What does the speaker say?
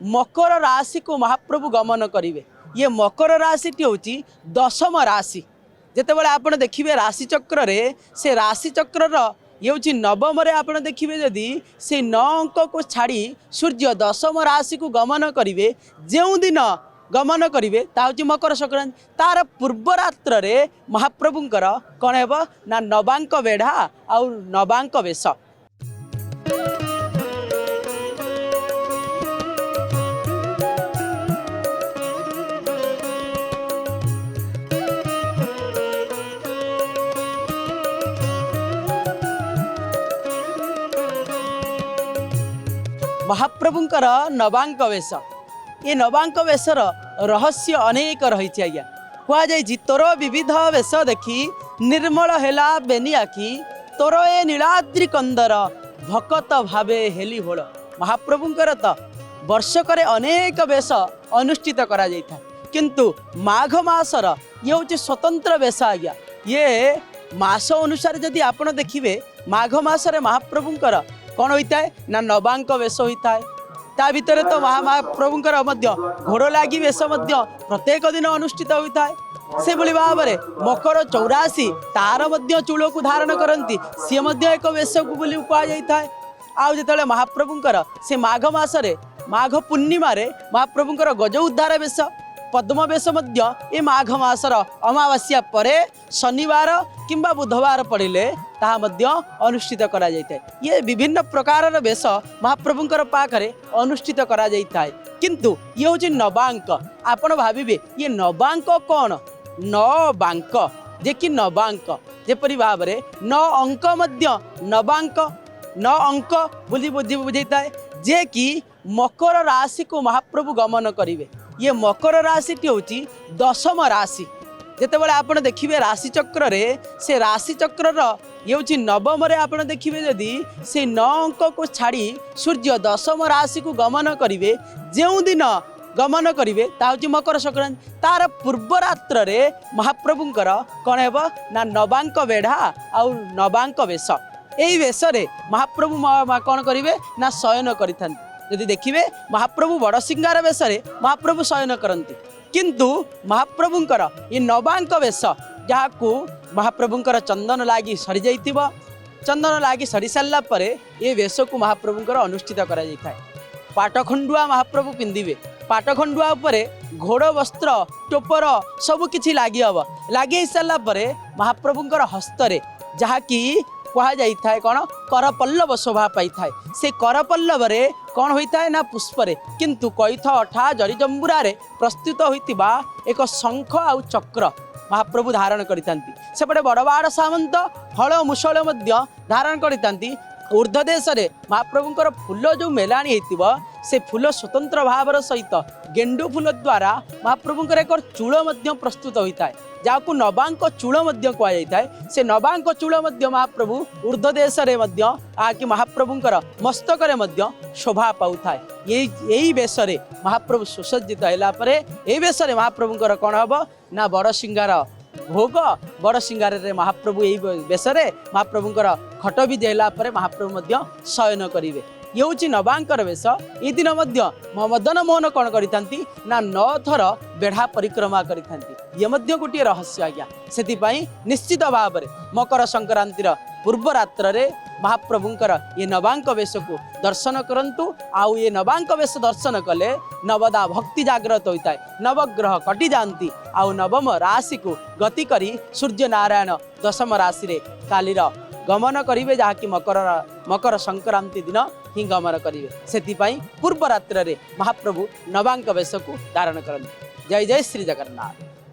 मकर राशि को महाप्रभु गमन करेंगे। ये मकर राशि हूँ दशम राशि। जितेबाला आप देखिए राशि चक्र रे से राशि चक्र ये हूँ नवम आप देखिए जदि से 9 अंक को छाड़ी सूर्य दशम राशि को गमन करेंगे जो दिन गमन करेंगे ता हूँ मकर संक्रांति। तार पूर्व रात्र रे महाप्रभुंकर कौन है ना नवांक बेढ़ा आउ नवांक बेश। महाप्रभुंकर नवांक वेश ये नवांक वेशर रहस्य अनेक रही आज्ञा कहुई तोर विविध वेश देखी निर्मल हेला बेनी आखि तोर ए नीलाद्रि कंदर भकत भावे हेली होल। महाप्रभुंकर तो वर्षक अनेक वेश अनुष्ठित करा जाइथा किंतु माघ मासर ये हूँ स्वतंत्र वेश आज्ञा। ये मास अनुसार जदि आप देखिए माघ मासरे महाप्रभुंकर कौन होता है ना नवांक वेश होता है। ता भितर तो महाप्रभुंकर घोड़ लगी वेश प्रत्येक दिन अनुष्ठित होता है। से भली भाव में मकर 84 तार चूल को धारण करती सी एक वेश को बोली कहुई। आउ जो महाप्रभुंकर से माघ मासरे माघ पूर्णिमा महाप्रभुंकर गज उद्धार वेश पद्म वेश ये माघ मासर अमावास्या परे शनिवार किंबा बुधवार पड़े ताहा अनुष्ठित करा जाइए। ये विभिन्न प्रकार वेश महाप्रभुंकर पाखरे अनुष्ठित करा जाइए। किंतु ये हूँ नवांक। आपण भाविबे ये नवांक कौन नवांक जे कि नवांक जेपरी भाव में 9 अंक नवांक 9 अंक बुझी बुझाता है जे कि मकर राशि को महाप्रभु गमन करेंगे। ये मकर राशि हूँ दशम राशि। जितेबाला आप देखिए राशि चक्र रे से राशि चक्र ये हूँ नवम आप देखिए जदि से 9 अंक को छाड़ी सूर्य दशम राशि को गमन करेंगे जो दिन गमन करेंगे ता हूँ मकर संक्रांति। तार पूर्व रात्र रे महाप्रभुंकर कौन है ना नवांक बेढ़ा आउ नवांक वेश। यही वेश महाप्रभु कौन करेंगे ना शयन करिथां। यदि देखिए महाप्रभु बड़ सिंगार वेश महाप्रभु शयन करती किंतु महाप्रभुंकर ये नवांक वेश जहाँ को महाप्रभुंकर चंदन लगी सरी जाइथिबो चंदन लगी सरी सारा पर ये वेश को महाप्रभुंकर अनुष्ठित करा जाइथा है। पाटखंडुआ महाप्रभु पिंधिबे पाटखंडुआ उपरे घोड़ वस्त्र टोपर सबु किछि लागी हब लगे सारा पर महाप्रभुंकर हस्तरे जहाँ की कहुई है कौन करपल्लव शोभा पाई था। से करपल्लव कौन होता है ना पुष्परे किंतु कैथ अठा जरी जंबुरा प्रस्तुत होता एक शंख आउ चक्र महाप्रभु धारण करते। सेपटे बड़वाड़ सामंत हल मुसल धारण करते। ऊर्ध्व देश में महाप्रभुंकर फूल जो मेलाणी होती से फूल स्वतंत्र भाव सहित गेंडु फूल द्वारा महाप्रभुंकर एक चूल प्रस्तुत होता है जहाँ को नवांक चूल कहुई। से नवांक चूल महाप्रभु ऊर्ध्व देश में महाप्रभुंकर मस्तक शोभा पाऊ था। यही वेश महाप्रभु सुसज्जित होगापर यही वेश महाप्रभुंकर कौन हम ना बड़ सिंगार भोग बड़ सिंगार महाप्रभु यही वेश महाप्रभुंकर खट विधि होगापर महाप्रभु शयन करेंगे। ये हूँ नवांकर वेश। ये दिन मदन मोहन कौन करती ना 9 थर बेढ़ा परिक्रमा करती। ये गोटे रहस्य आज्ञा। से निश्चित भाव में मकर संक्रांतिर पूर्व रात्र रे महाप्रभुंकर ये नवांक वेश को दर्शन करंतु। आउ ये नवांक वेश दर्शन कले नवदा भक्ति जागृत होता है नवग्रह कटि जाती आउ नवम राशि को गति करी सूर्य नारायण दशम राशि रे कालीर गमन करेंगे जहाँकि मकर संक्रांति दिन ही गमन करेंगे। से पूर्व रात्र रे महाप्रभु नवांक वेश को धारण करते। जय जय श्री जगन्नाथ।